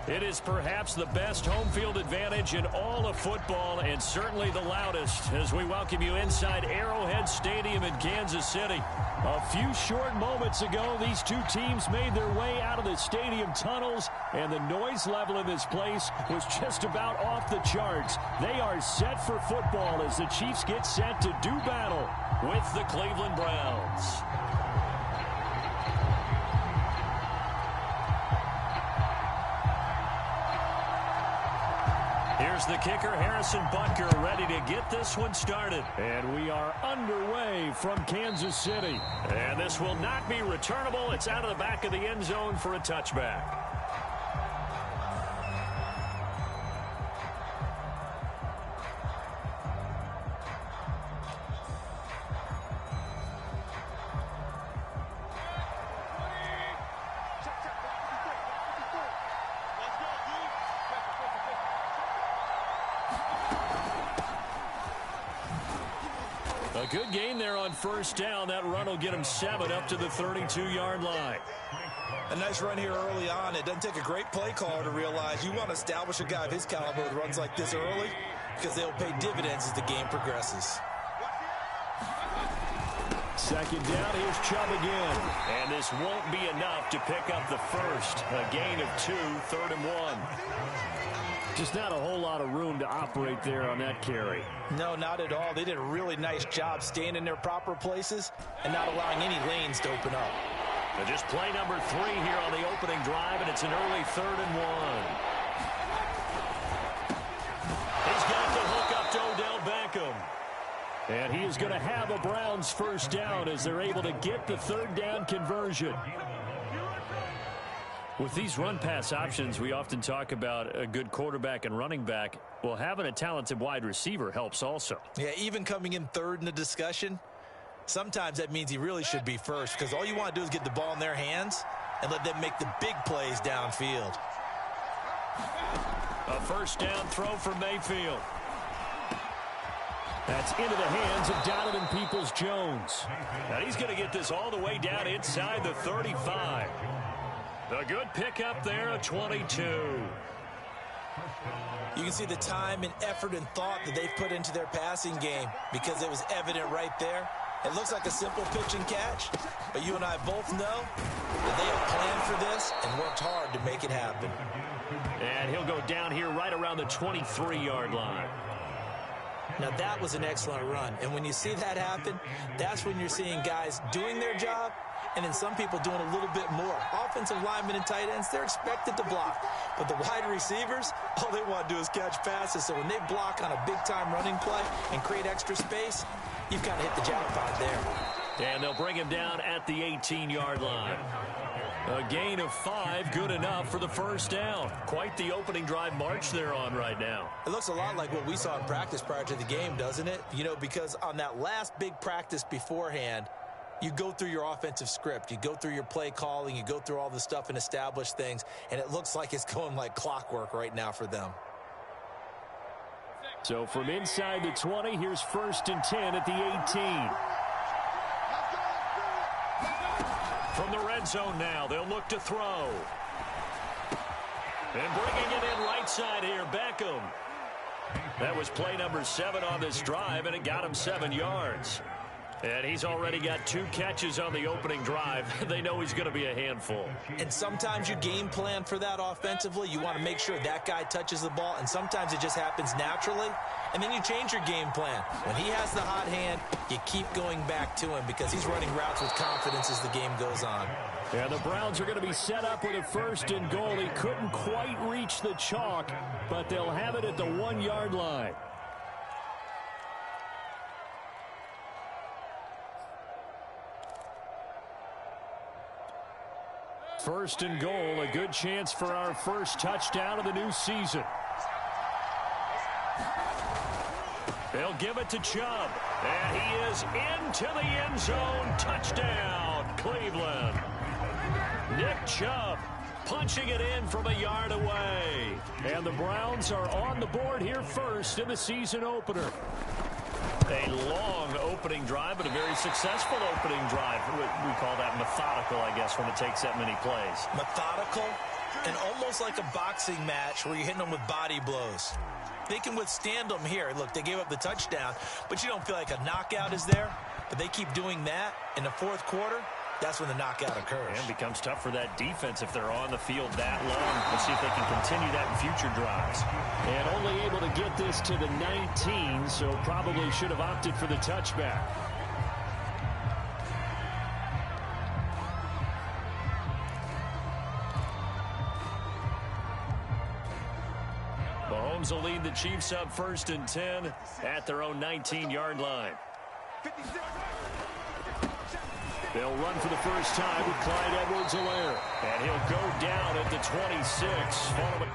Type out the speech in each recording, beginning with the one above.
It is perhaps the best home field advantage in all of football, and certainly the loudest, as we welcome you inside Arrowhead Stadium in Kansas City. A few short moments ago, these two teams made their way out of the stadium tunnels, and the noise level in this place was just about off the charts. They are set for football as the Chiefs get set to do battle with the Cleveland Browns. Here's the kicker, Harrison Butker, ready to get this one started. And we are underway from Kansas City. And this will not be returnable. It's out of the back of the end zone for a touchback. A good gain there on first down. That run will get him 7 up to the 32-yard line. A nice run here early on. It doesn't take a great play caller to realize you want to establish a guy of his caliber with runs like this early because they'll pay dividends as the game progresses. Second down, here's Chubb again. And this won't be enough to pick up the first. A gain of 2, 3rd and 1. Just not a whole lot of room to operate there on that carry. No, not at all. They did a really nice job staying in their proper places and not allowing any lanes to open up. But just play number 3 here on the opening drive, and it's an early 3rd and 1. He's got the hook up to Odell Beckham. And he is going to have a Browns first down as they're able to get the 3rd down conversion. With these run-pass options, we often talk about a good quarterback and running back. Well, having a talented wide receiver helps also. Yeah, even coming in 3rd in the discussion, sometimes that means he really should be first because all you want to do is get the ball in their hands and let them make the big plays downfield. A first down throw for Mayfield. That's into the hands of Donovan Peoples-Jones. And he's going to get this all the way down inside the 35. A good pickup there, a 22. You can see the time and effort and thought that they've put into their passing game because it was evident right there. It looks like a simple pitch and catch, but you and I both know that they have planned for this and worked hard to make it happen. And he'll go down here right around the 23-yard line. Now, that was an excellent run, and when you see that happen, that's when you're seeing guys doing their job and then some people doing a little bit more. Offensive linemen and tight ends, they're expected to block. But the wide receivers, all they want to do is catch passes. So when they block on a big-time running play and create extra space, you've kind of hit the jackpot there. And they'll bring him down at the 18-yard line. A gain of 5, good enough for the first down. Quite the opening drive march they're on right now. It looks a lot like what we saw in practice prior to the game, doesn't it? You know, because on that last big practice beforehand, you go through your offensive script. You go through your play calling. You go through all the stuff and establish things. And it looks like it's going like clockwork right now for them. So from inside the 20, here's 1st and 10 at the 18. From the red zone now, they'll look to throw. And bringing it in right side here, Beckham. That was play number 7 on this drive, and it got him 7 yards. And he's already got 2 catches on the opening drive. They know he's going to be a handful. And sometimes you game plan for that offensively. You want to make sure that guy touches the ball, and sometimes it just happens naturally. And then you change your game plan. When he has the hot hand, you keep going back to him because he's running routes with confidence as the game goes on. Yeah, the Browns are going to be set up with a 1st and goal. He couldn't quite reach the chalk, but they'll have it at the 1-yard line. First and goal, a good chance for our first touchdown of the new season. They'll give it to Chubb, and he is into the end zone. Touchdown, Cleveland. Nick Chubb punching it in from a yard away. And the Browns are on the board here first in the season opener. A long opening drive, but a very successful opening drive. We call that methodical, I guess, when it takes that many plays. Methodical And almost like a boxing match where you're hitting them with body blows. They can withstand them here. Look, they gave up the touchdown, but you don't feel like a knockout is there. But they keep doing that in the fourth quarter. That's when the knockout occurs. And becomes tough for that defense if they're on the field that long. Let's see if they can continue that in future drives. And only able to get this to the 19, so probably should have opted for the touchback. Mahomes will lead the Chiefs up 1st and 10 at their own 19-yard line. They'll run for the first time with Clyde Edwards-Helaire. And he'll go down at the 26. Following.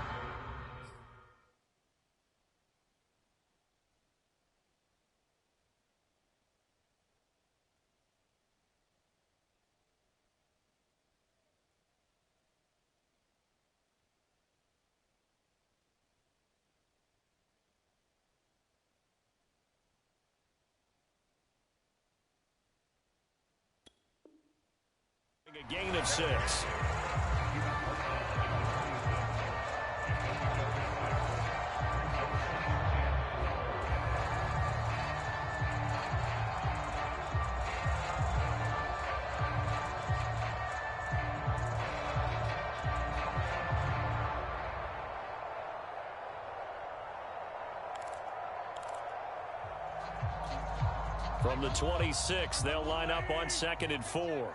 A gain of 6. From the 26, they'll line up on 2nd and 4.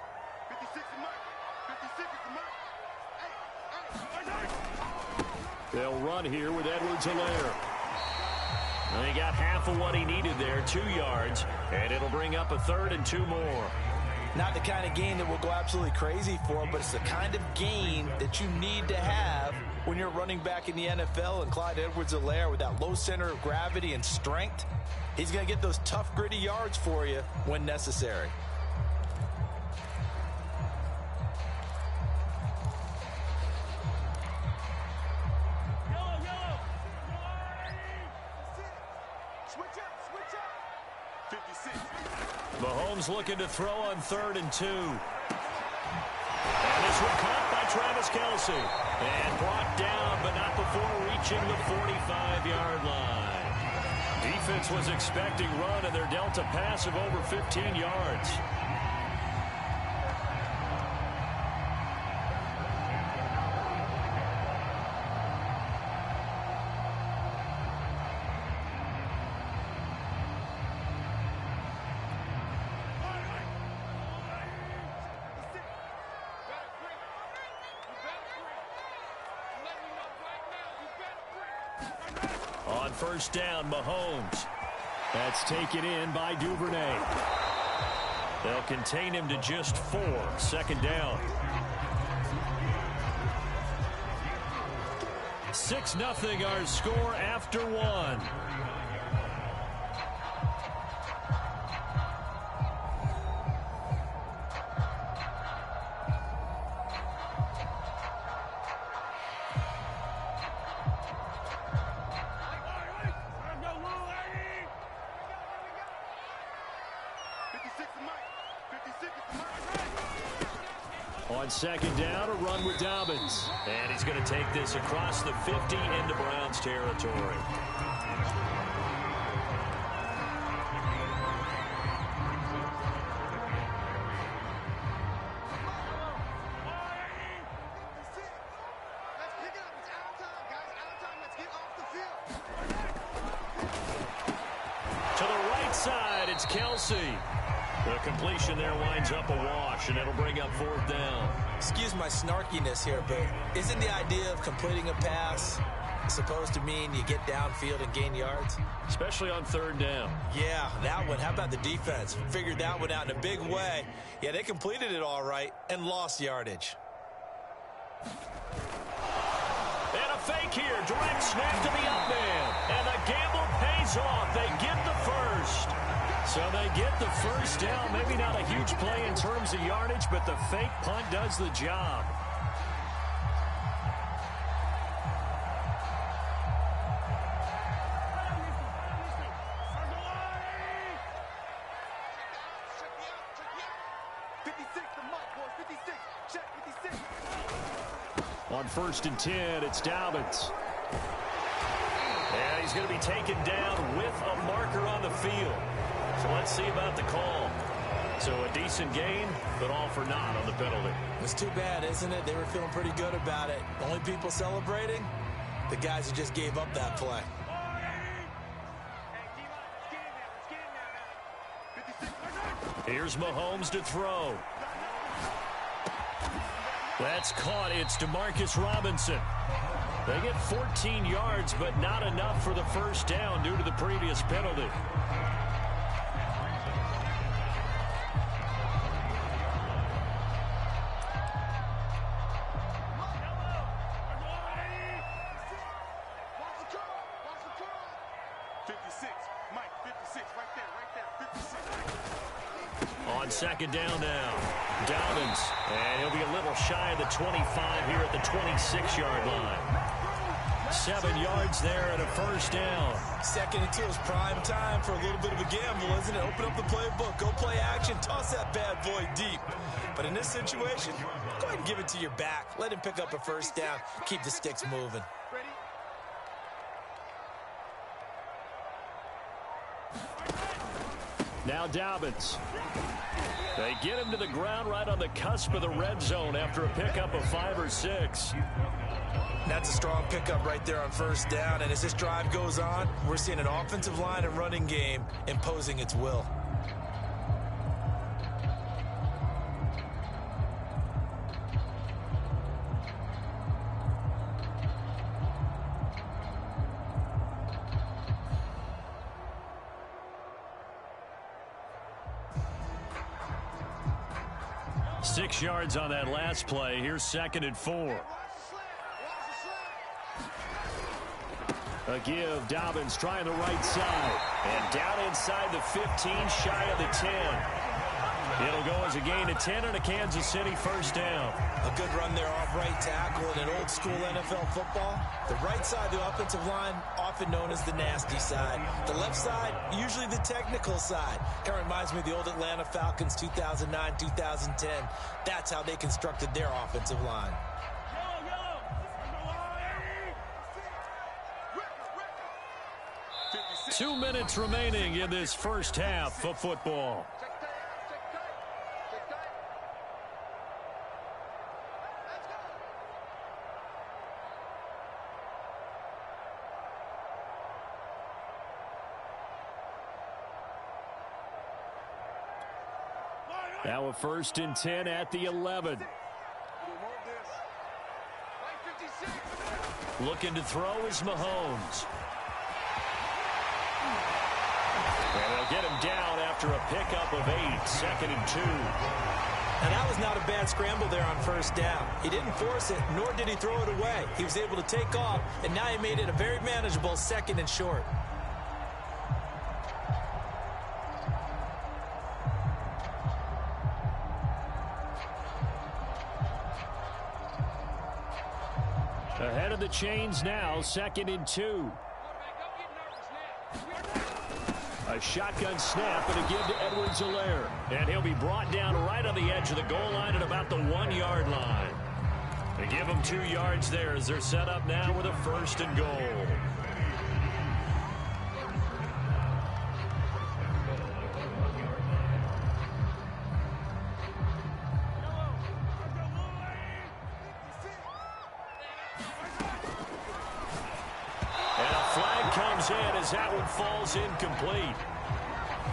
They'll run here with Edwards-Helaire. And he got half of what he needed there, 2 yards, and it'll bring up a 3rd and 2 more. Not the kind of gain that we'll go absolutely crazy for, but it's the kind of gain that you need to have when you're running back in the NFL. And Clyde Edwards-Helaire, with that low center of gravity and strength, he's going to get those tough, gritty yards for you when necessary. Mahomes looking to throw on 3rd and 2. And this one caught by Travis Kelce. And brought down, but not before reaching the 45-yard line. Defense was expecting run, and they're dealt a pass of over 15 yards. On 1st down, Mahomes. That's taken in by Duvernay. They'll contain him to just 4. 2nd down. 6-0 our score after 1. On 2nd down, a run with Dobbins. And he's going to take this across the 50 into Browns territory. To the right side, it's Kelce. The completion there winds up a wash, and it'll bring up 4th down. Excuse my snarkiness here, but isn't the idea of completing a pass supposed to mean you get downfield and gain yards? Especially on 3rd down. Yeah, that one. How about the defense? Figured that one out in a big way. Yeah, they completed it all right and lost yardage. And a fake here. Direct snap to the up man. And the gamble pays off. They get the first. So they get the 1st down. Maybe not a huge play in terms of yardage, but the fake punt does the job. On 1st and 10, it's Dobbins. And he's going to be taken down with a marker on the field. So let's see about the call. So a decent gain, but all for naught on the penalty. It's too bad, isn't it? They were feeling pretty good about it. Only people celebrating? The guys who just gave up that play. Here's Mahomes to throw. That's caught. It's Demarcus Robinson. They get 14 yards, but not enough for the first down due to the previous penalty. On 2nd down now, Dobbins, and he'll be a little shy of the 25 here at the 26-yard line. 7 yards there and a first down. 2nd and 2 is prime time for a little bit of a gamble, isn't it? Open up the playbook, go play action, toss that bad boy deep. But in this situation, go ahead and give it to your back. Let him pick up a first down, keep the sticks moving. Now Dobbins. They get him to the ground right on the cusp of the red zone after a pickup of 5 or 6. That's a strong pickup right there on first down. And as this drive goes on, we're seeing an offensive line and running game imposing its will. Six yards on that last play. Here's 2nd and 4. A give. Dobbins trying the right side. And down inside the 15, shy of the 10. It'll go as a gain of 10 and a Kansas City first down. A good run there off right tackle in an old school NFL football. The right side of the offensive line, often known as the nasty side. The left side, usually the technical side. Kind of reminds me of the old Atlanta Falcons 2009, 2010. That's how they constructed their offensive line. 2 minutes remaining in this first half of football. Now a 1st and 10 at the 11. Looking to throw is Mahomes. And they'll get him down after a pickup of 8, 2nd and 2. And that was not a bad scramble there on first down. He didn't force it, nor did he throw it away. He was able to take off, and now he made it a very manageable 2nd and short. Ahead of the chains now, 2nd and 2. A shotgun snap and a give to Edwards-Helaire. And he'll be brought down right on the edge of the goal line at about the 1-yard line. They give him 2 yards there as they're set up now with a 1st and goal. As that one falls incomplete.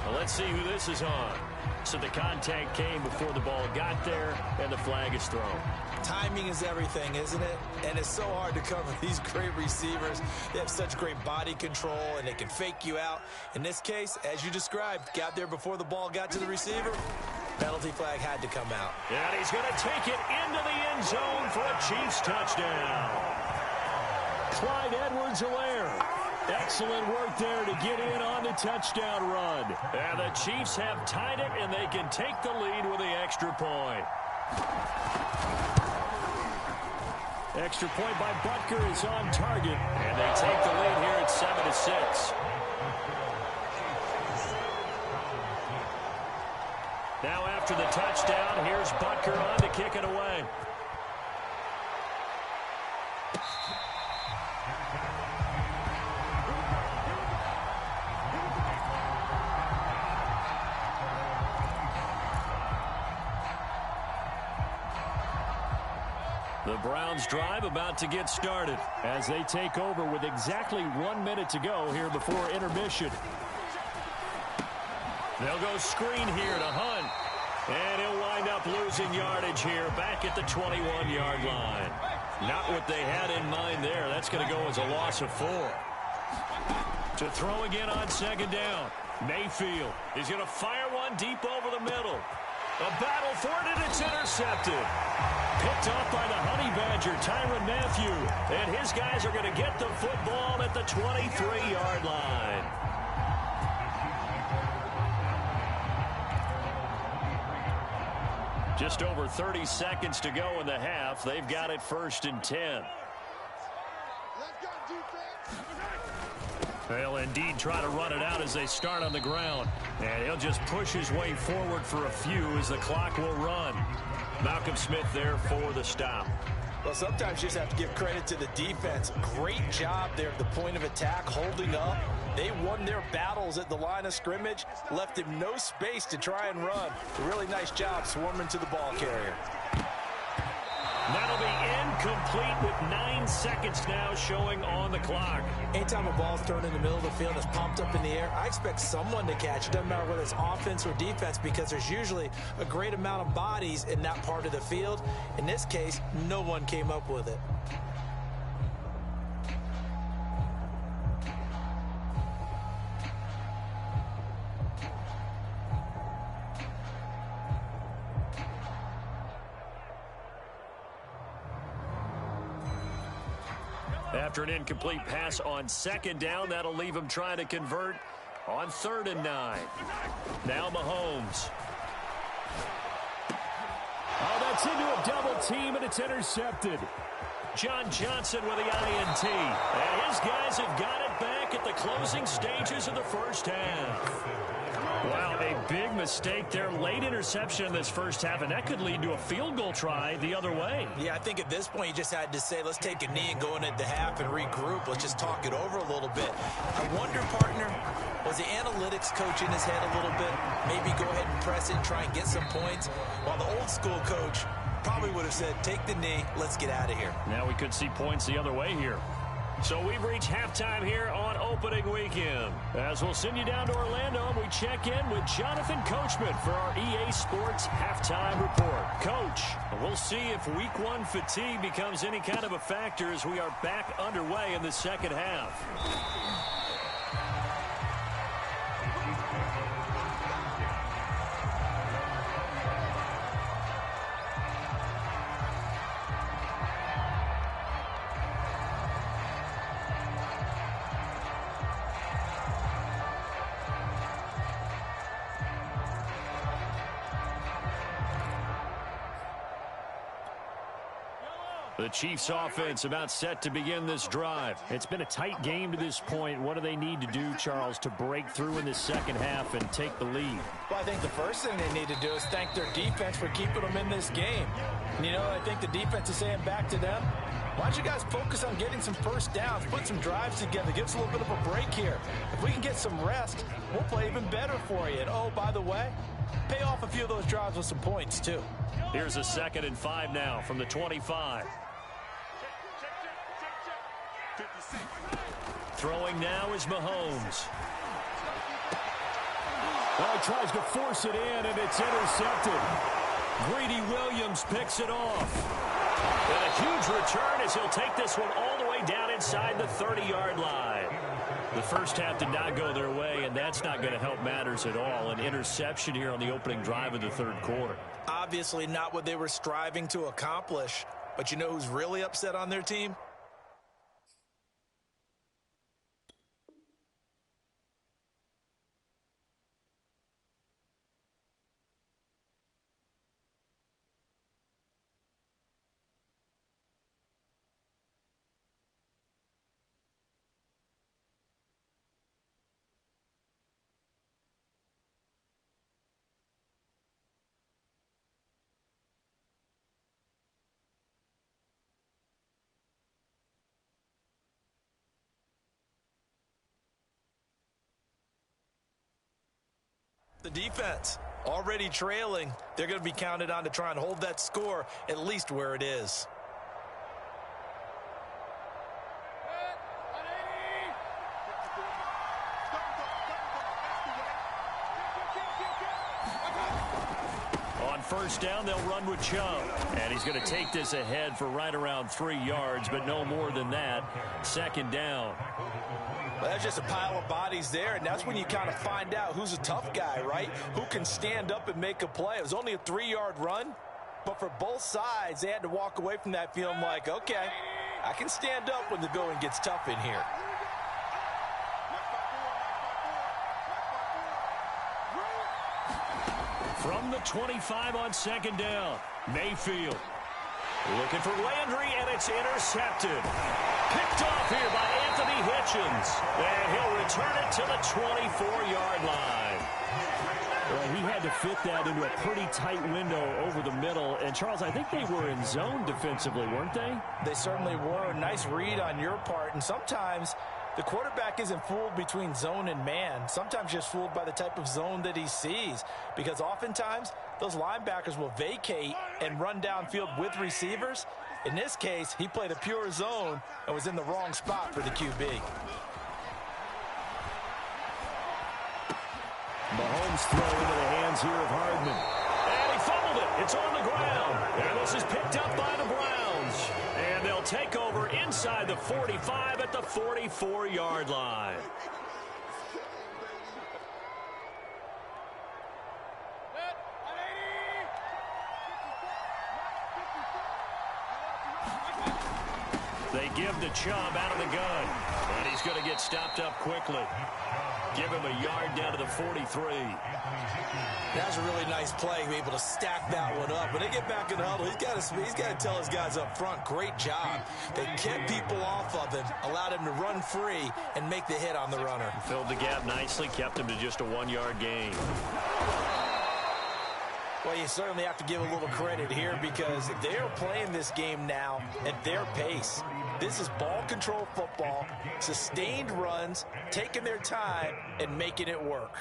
Well, let's see who this is on. So the contact came before the ball got there, and the flag is thrown. Timing is everything, isn't it? And it's so hard to cover these great receivers. They have such great body control, and they can fake you out. In this case, as you described, got there before the ball got to the receiver. Penalty flag had to come out. And he's going to take it into the end zone for a Chiefs touchdown. Clyde Edwards-Helaire. Excellent work there to get in on the touchdown run. And the Chiefs have tied it, and they can take the lead with the extra point. Extra point by Butker is on target, and they take the lead here at 7-6. Now after the touchdown, here's Butker on to kick it away. The Browns drive about to get started as they take over with exactly 1 minute to go here before intermission. They'll go screen here to Hunt. And he'll wind up losing yardage here back at the 21-yard line. Not what they had in mind there. That's going to go as a loss of 4. To throw again on second down. Mayfield. He's going to fire one deep over the middle. A battle for it, and it's intercepted. Picked off by the Honey Badger, Tyrann Mathieu. And his guys are going to get the football at the 23-yard line. Just over 30 seconds to go in the half. They've got it 1st and 10. They'll indeed try to run it out as they start on the ground. And he'll just push his way forward for a few as the clock will run. Malcolm Smith there for the stop. Well, sometimes you just have to give credit to the defense. Great job there at the point of attack, holding up. They won their battles at the line of scrimmage, left him no space to try and run. A really nice job swarming to the ball carrier. That'll be incomplete with 9 seconds now showing on the clock. Anytime a ball's thrown in the middle of the field, it's pumped up in the air, I expect someone to catch it. Doesn't matter whether it's offense or defense, because there's usually a great amount of bodies in that part of the field. In this case, no one came up with it. After an incomplete pass on second down, that'll leave him trying to convert on 3rd and 9. Now Mahomes. Oh, that's into a double team, and it's intercepted. John Johnson with the INT. And his guys have got it back at the closing stages of the first half. Wow, a big mistake there. Late interception in this first half, and that could lead to a field goal try the other way. Yeah, I think at this point you just had to say, let's take a knee and go into the half and regroup. Let's just talk it over a little bit. I wonder, partner, was the analytics coach in his head a little bit? Maybe go ahead and press it and try and get some points? While the old school coach probably would have said, take the knee, let's get out of here. Now we could see points the other way here. So we've reached halftime here on opening weekend. As we'll send you down to Orlando, and we check in with Jonathan Coachman for our EA Sports Halftime Report. Coach, we'll see if Week 1 fatigue becomes any kind of a factor as we are back underway in the second half. The Chiefs offense about set to begin this drive. It's been a tight game to this point. What do they need to do, Charles, to break through in the second half and take the lead? Well, I think the first thing they need to do is thank their defense for keeping them in this game. And, you know, I think the defense is saying back to them, why don't you guys focus on getting some first downs, put some drives together, give us a little bit of a break here. If we can get some rest, we'll play even better for you. And, oh, by the way, pay off a few of those drives with some points, too. Here's a 2nd and 5 now from the 25. Throwing now is Mahomes. Well, he tries to force it in, and it's intercepted. Greedy Williams picks it off. And a huge return as he'll take this one all the way down inside the 30-yard line. The first half did not go their way, and that's not going to help matters at all. An interception here on the opening drive of the third quarter. Obviously not what they were striving to accomplish. But you know who's really upset on their team? The defense already trailing. They're going to be counted on to try and hold that score at least where it is. first down, they'll run with Chubb. And he's going to take this ahead for right around 3 yards, but no more than that. Second down. Well, that's just a pile of bodies there, and that's when you kind of find out who's a tough guy, right? Who can stand up and make a play. It was only a 3-yard run, but for both sides, they had to walk away from that feeling like, okay, I can stand up when the going gets tough in here. From the 25 on second down, Mayfield. Looking for Landry, and it's intercepted. Picked off here by Anthony Hitchens. And he'll return it to the 24-yard line. Well, he had to fit that into a pretty tight window over the middle. And, Charles, I think they were in zone defensively, weren't they? They certainly were. Nice read on your part. And sometimes the quarterback isn't fooled between zone and man. Sometimes just fooled by the type of zone that he sees. Because oftentimes, those linebackers will vacate and run downfield with receivers. In this case, he played a pure zone and was in the wrong spot for the QB. Mahomes throw into the hands here of Hardman. And he fumbled it. It's on the ground. And this is picked up by the Browns. And they'll take over inside the 45 at the 44-yard line. They give to Chubb out of the gun. And he's going to get stopped up quickly. Give him a yard down to the 43. That was a really nice play, be able to stack that one up. When they get back in the huddle, he's got to tell his guys up front, great job. They kept people off of him, allowed him to run free, and make the hit on the runner. Filled the gap nicely, kept him to just a 1-yard gain. Well, you certainly have to give a little credit here because they're playing this game now at their pace. This is ball control football, sustained runs, taking their time, and making it work.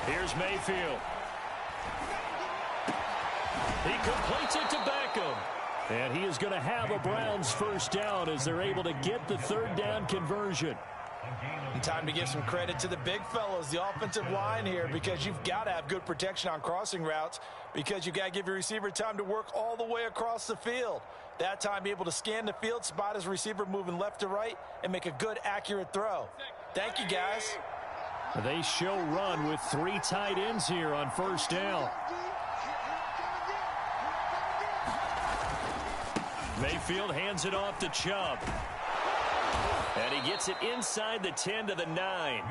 Here's Mayfield. He completes it to Beckham. And he is going to have a Browns first down as they're able to get the third down conversion. And time to give some credit to the big fellows, the offensive line here, because you've got to have good protection on crossing routes because you've got to give your receiver time to work all the way across the field. That time be able to scan the field, spot his receiver moving left to right, and make a good, accurate throw. Thank you, guys. They show run with 3 tight ends here on first down. Mayfield hands it off to Chubb. And he gets it inside the 10 to the 9.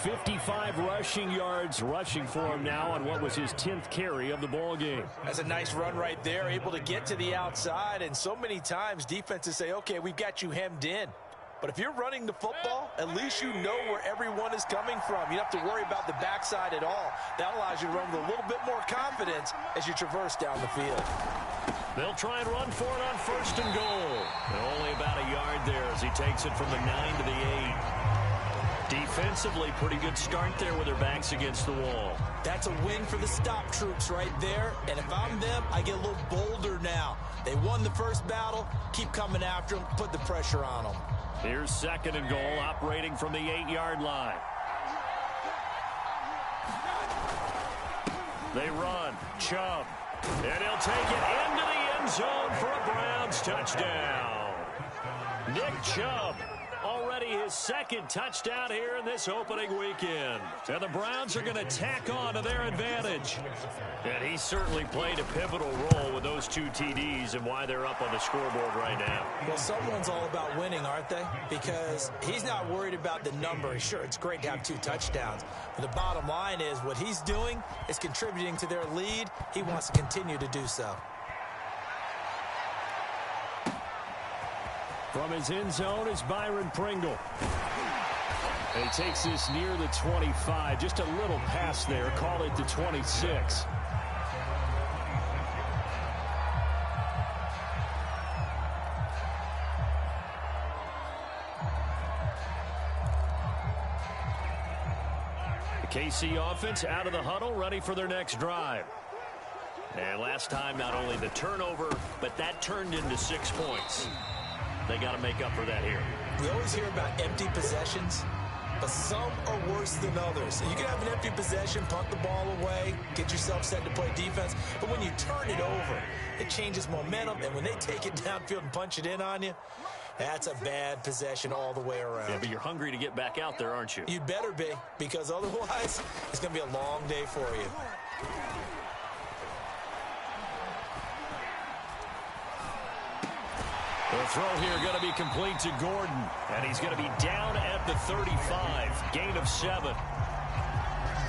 55 rushing yards rushing for him now on what was his 10th carry of the ball game. That's a nice run right there, able to get to the outside. And so many times defenses say, okay, we've got you hemmed in. But if you're running the football, at least you know where everyone is coming from. You don't have to worry about the backside at all. That allows you to run with a little bit more confidence as you traverse down the field. They'll try and run for it on first and goal. And only about a yard there as he takes it from the 9 to the 8. Defensively, pretty good start there with their backs against the wall. That's a win for the stop troops right there. And if I'm them, I get a little bolder now. They won the first battle. Keep coming after them. Put the pressure on them. Here's second and goal, operating from the 8-yard line. They run. Chubb. And he'll take it into the end zone for a Browns touchdown. Nick Chubb, already his second touchdown here in this opening weekend. And the Browns are going to tack on to their advantage. And he certainly played a pivotal role with those 2 TDs and why they're up on the scoreboard right now. Well, someone's all about winning, aren't they? Because he's not worried about the number. Sure, it's great to have 2 touchdowns. But the bottom line is what he's doing is contributing to their lead. He wants to continue to do so. From his end zone is Byron Pringle. And he takes this near the 25. Just a little pass there. Call it the 26. The KC offense out of the huddle, ready for their next drive. And last time, not only the turnover, but that turned into 6 points. They got to make up for that here. We always hear about empty possessions, but some are worse than others. You can have an empty possession, punt the ball away, get yourself set to play defense, but when you turn it over, it changes momentum, and when they take it downfield and punch it in on you, that's a bad possession all the way around. Yeah, but you're hungry to get back out there, aren't you? You'd better be, because otherwise, it's going to be a long day for you. The throw here going to be complete to Gordon, and he's going to be down at the 35, gain of 7.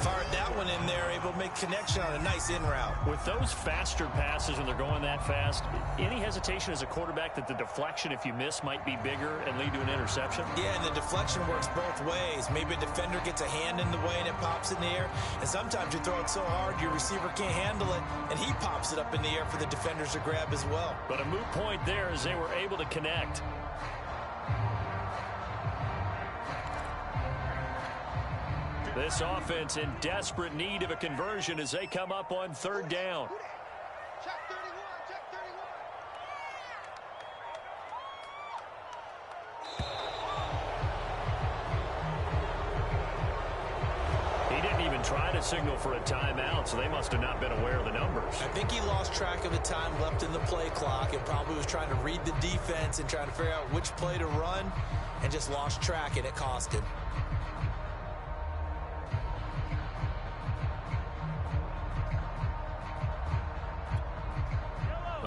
Fired that one in there, able to make connection on a nice in route. With those faster passes when they're going that fast, any hesitation as a quarterback that the deflection, if you miss, might be bigger and lead to an interception? Yeah, and the deflection works both ways. Maybe a defender gets a hand in the way and it pops in the air, and sometimes you throw it so hard your receiver can't handle it, and he pops it up in the air for the defenders to grab as well. But a moot point there as they were able to connect. This offense in desperate need of a conversion as they come up on 3rd down. He didn't even try to signal for a timeout, so they must have not been aware of the numbers. I think he lost track of the time left in the play clock and probably was trying to read the defense and trying to figure out which play to run and just lost track, and it cost him.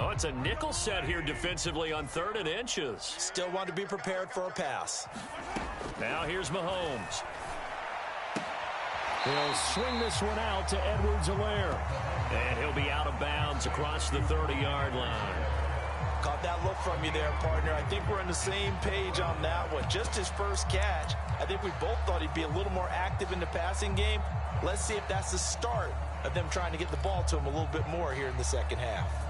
Oh, it's a nickel set here defensively on 3rd and inches. Still want to be prepared for a pass. Now here's Mahomes. He'll swing this one out to Edwards-Helaire. And he'll be out of bounds across the 30-yard line. Caught that look from you there, partner. I think we're on the same page on that one. Just his first catch. I think we both thought he'd be a little more active in the passing game. Let's see if that's the start of them trying to get the ball to him a little bit more here in the second half.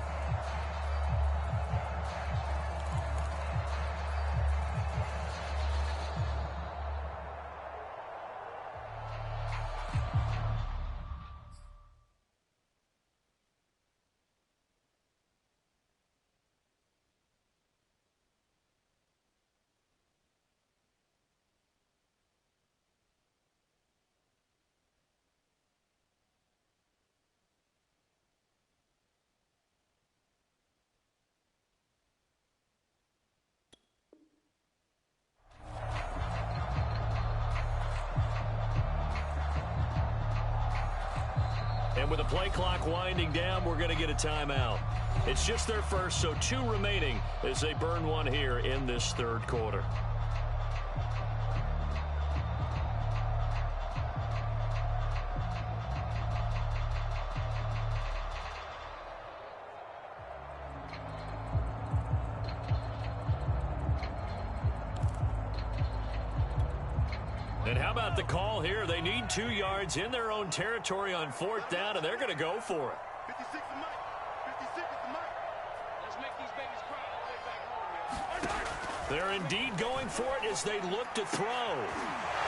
And with the play clock winding down, we're going to get a timeout. It's just their first, so 2 remaining as they burn one here in this 3rd quarter. And how about the call here? They need 2 yards in their own territory on 4th down, and they're going to go for it. 56 is Mike. 56 is Mike. Let's make these babies cry all the way back home. They're indeed going for it as they look to throw.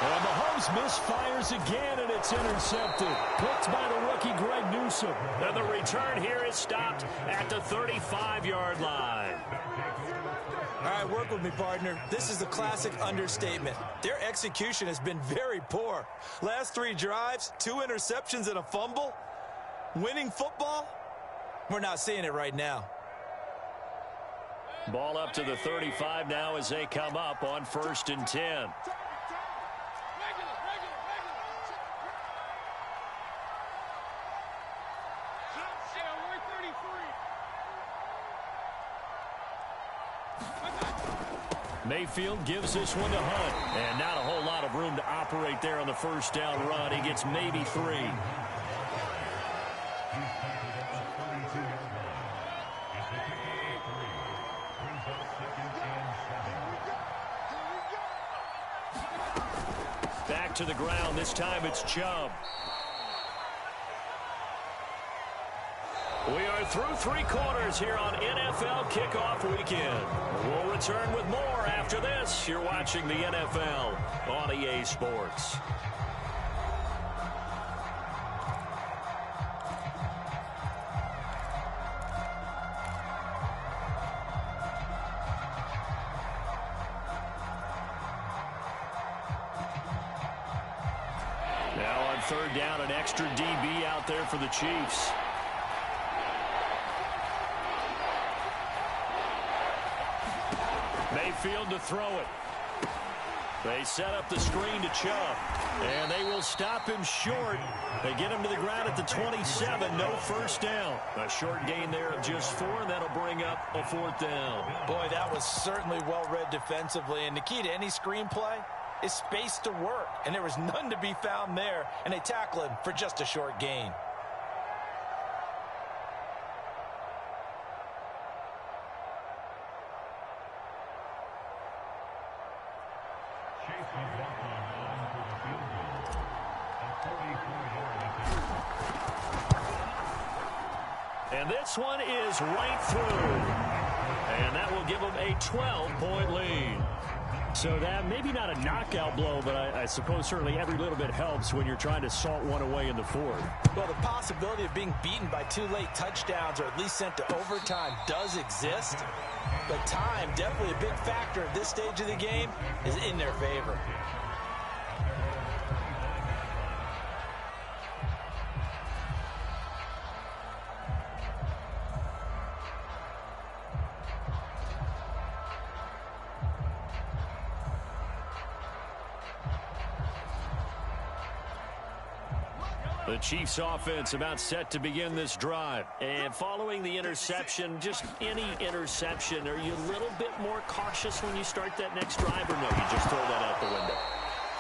And Mahomes misfires again, and it's intercepted. Picked by the rookie Greg Newsome. And the return here is stopped at the 35-yard line. All right, work with me, partner. This is a classic understatement. Their execution has been very poor. Last 3 drives, 2 interceptions and a fumble. Winning football? We're not seeing it right now. Ball up to the 35 now as they come up on 1st and 10. Mayfield gives this one to Hunt. And not a whole lot of room to operate there on the 1st down run. He gets maybe 3. Back to the ground. This time it's Chubb. We are through 3 quarters here on NFL Kickoff Weekend. We'll return with more after this. You're watching the NFL on EA Sports. third down, an extra DB out there for the Chiefs. Mayfield to throw it. They set up the screen to Chubb, and they will stop him short. They get him to the ground at the 27, no first down. A short gain there of just 4, and that'll bring up a 4th down. Boy, that was certainly well read defensively, and the key to any screenplay is space to work, and there was none to be found there, and they tackle him for just a short gain. And this one is right through. And that will give them a 12-point lead. So that maybe not a knockout blow, but I suppose certainly every little bit helps when you're trying to salt one away in the 4th. Well, the possibility of being beaten by 2 late touchdowns or at least sent to overtime does exist. But time, definitely a big factor at this stage of the game, is in their favor. The Chiefs offense about set to begin this drive. And following the interception, just any interception, are you a little bit more cautious when you start that next drive, or no, you just throw that out the window?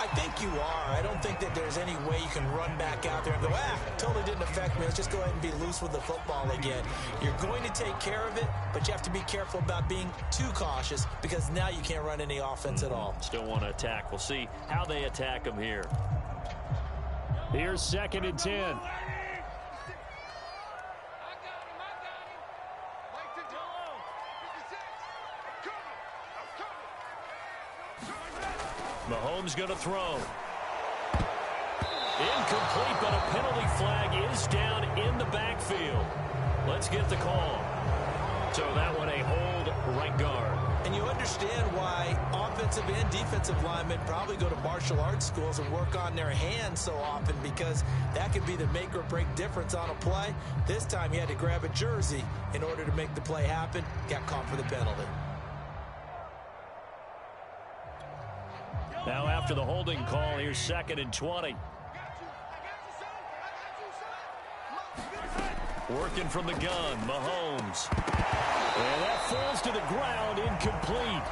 I think you are. I don't think that there's any way you can run back out there and go, totally didn't affect me. Let's just go ahead and be loose with the football again. You're going to take care of it, but you have to be careful about being too cautious because now you can't run any offense at all. Still want to attack. We'll see how they attack them here. Here's 2nd and 10. Mahomes going to throw. Incomplete, but a penalty flag is down in the backfield. Let's get the call. So that one a hold right guard. And you understand why offensive and defensive linemen probably go to martial arts schools and work on their hands so often, because that could be the make or break difference on a play. This time he had to grab a jersey in order to make the play happen. Got caught for the penalty. Now after the holding call, here's 2nd and 20. Working from the gun, Mahomes. And that falls to the ground, incomplete.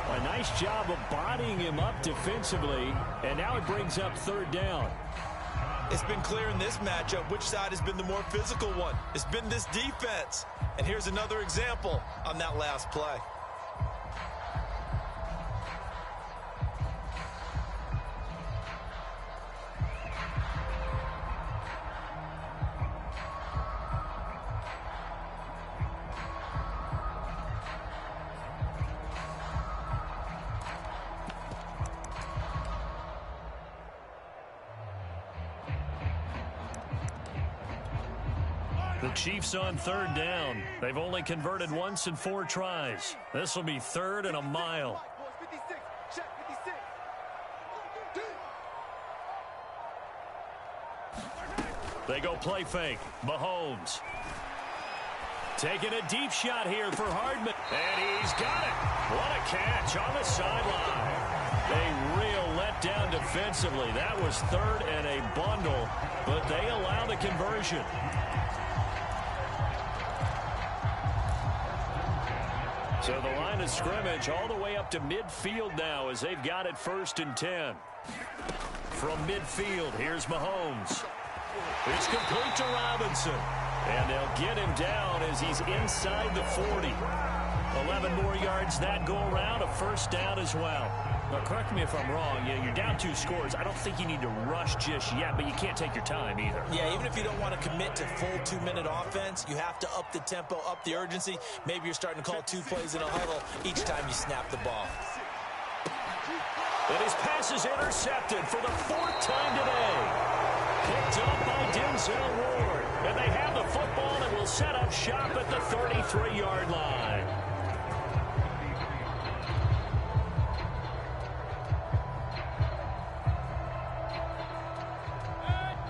A nice job of bodying him up defensively, and now it brings up 3rd down. It's been clear in this matchup which side has been the more physical one. It's been this defense. And here's another example on that last play. The Chiefs on 3rd down. They've only converted once in 4 tries. This will be 3rd and a mile. They go play fake. Mahomes. Taking a deep shot here for Hardman. And he's got it. What a catch on the sideline. A real letdown defensively. That was 3rd and a bundle, but they allow the conversion. So the line of scrimmage all the way up to midfield now as they've got it 1st and 10. From midfield, here's Mahomes. It's complete to Robinson. And they'll get him down as he's inside the 40. 11 more yards that go around, a 1st down as well. Now, correct me if I'm wrong. You're down 2 scores. I don't think you need to rush just yet, but you can't take your time either. Yeah, even if you don't want to commit to full 2-minute offense, you have to up the tempo, up the urgency. Maybe you're starting to call 2 plays in a huddle each time you snap the ball. And his pass is intercepted for the 4th time today. Picked up by Denzel Ward. And they have the football and will set up shop at the 33-yard line.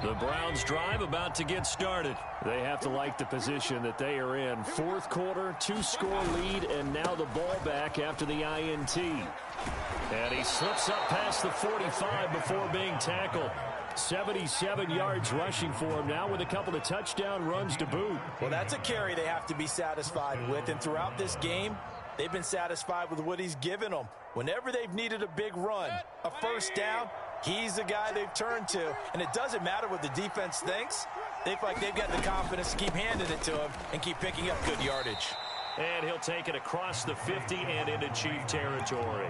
The Browns drive about to get started. They have to like the position that they are in. Fourth quarter, 2-score lead, and now the ball back after the INT. And he slips up past the 45 before being tackled. 77 yards rushing for him now with a couple of touchdown runs to boot. Well, that's a carry they have to be satisfied with, and throughout this game, they've been satisfied with what he's given them. Whenever they've needed a big run, a first down, he's the guy they've turned to. And it doesn't matter what the defense thinks. They feel like they've got the confidence to keep handing it to him and keep picking up good yardage. And he'll take it across the 50 and into Chief territory.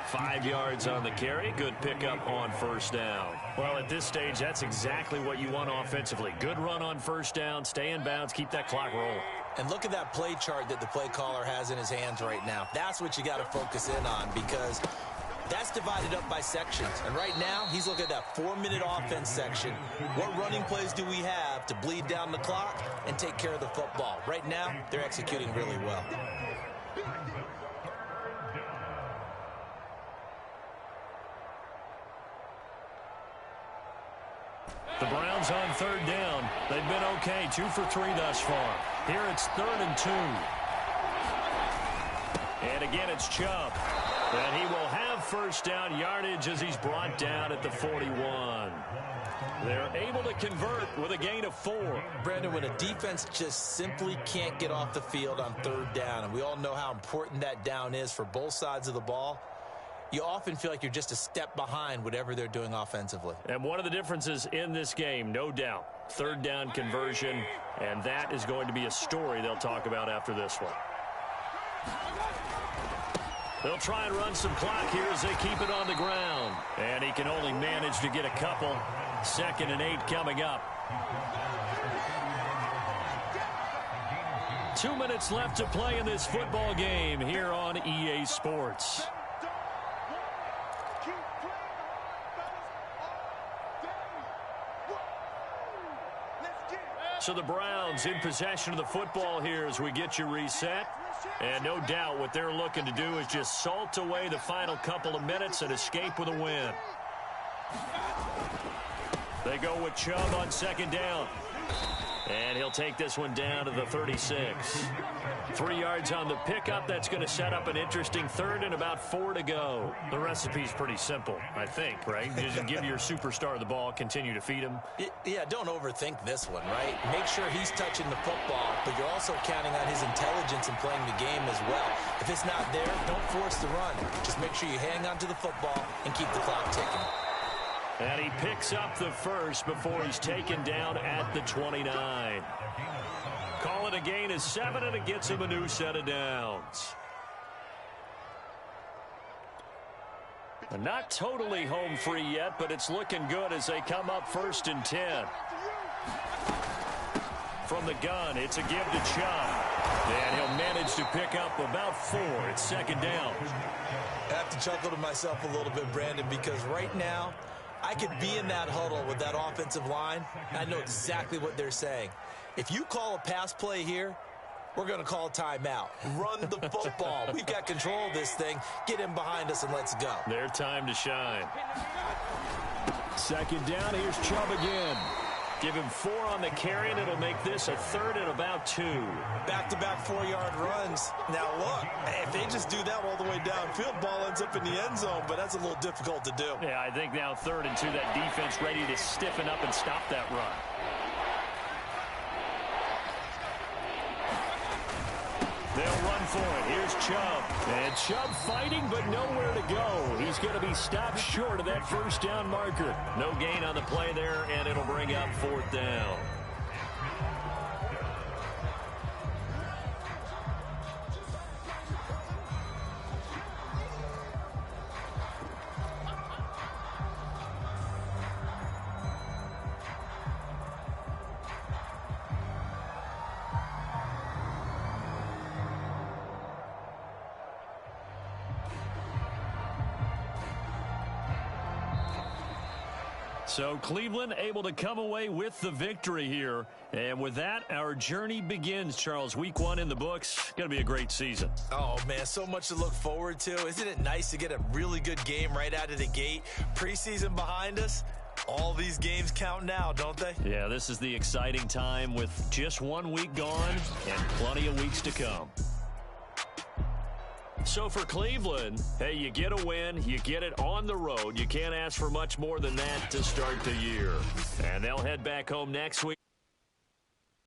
5 yards on the carry. Good pickup on first down. Well, at this stage, that's exactly what you want offensively. Good run on first down, stay in bounds, keep that clock rolling. And look at that play chart that the play caller has in his hands right now. That's what you got to focus in on, because that's divided up by sections. And right now, he's looking at that 4-minute offense section. What running plays do we have to bleed down the clock and take care of the football? Right now, they're executing really well. The Browns on third down. They've been okay, 2 for 3 thus far. Here it's 3rd and 2. And again, it's Chubb. And he will have first down yardage as he's brought down at the 41. They're able to convert with a gain of 4. Brandon, when a defense just simply can't get off the field on third down, and we all know how important that down is for both sides of the ball, you often feel like you're just a step behind whatever they're doing offensively. And one of the differences in this game, no doubt, third down conversion, and that is going to be a story they'll talk about after this one. They'll try and run some clock here as they keep it on the ground. And he can only manage to get a couple. 2nd and 8 coming up. 2 minutes left to play in this football game here on EA Sports. So the Browns in possession of the football here as we get you reset. And no doubt what they're looking to do is just salt away the final couple of minutes and escape with a win. They go with Chubb on 2nd down. And he'll take this one down to the 36. 3 yards on the pickup. That's going to set up an interesting 3rd and about 4 to go. The recipe's pretty simple, I think, right? You just give your superstar the ball, continue to feed him. Yeah, don't overthink this one, right? Make sure he's touching the football, but you're also counting on his intelligence in playing the game as well. If it's not there, don't force the run. Just make sure you hang on to the football and keep the clock ticking. And he picks up the first before he's taken down at the 29. Call it a gain of 7, and it gets him a new set of downs. Not totally home free yet, but it's looking good as they come up 1st and 10. From the gun, it's a give to Chubb. And he'll manage to pick up about 4. It's 2nd down. I have to chuckle to myself a little bit, Brandon, because right now, I could be in that huddle with that offensive line, and I know exactly what they're saying. If you call a pass play here, we're going to call a timeout. Run the football. We've got control of this thing. Get him behind us and let's go. Their time to shine. 2nd down, here's Chubb again. Give him 4 on the carry, and it'll make this a 3rd and about 2. Back-to-back 4-yard runs. Now, look, if they just do that all the way downfield, ball ends up in the end zone, but that's a little difficult to do. Yeah, I think now 3rd and 2, that defense ready to stiffen up and stop that run. They'll run for it. Here's Chubb. And Chubb fighting, but nowhere to go. He's going to be stopped short of that 1st down marker. No gain on the play there, and it'll bring up 4th down. So Cleveland able to come away with the victory here. And with that, our journey begins, Charles. Week 1 in the books. Going to be a great season. Oh, man, so much to look forward to. Isn't it nice to get a really good game right out of the gate? Preseason behind us. All these games count now, don't they? Yeah, this is the exciting time with just 1 week gone and plenty of weeks to come. So for Cleveland, hey, you get a win, you get it on the road. You can't ask for much more than that to start the year. And they'll head back home next week.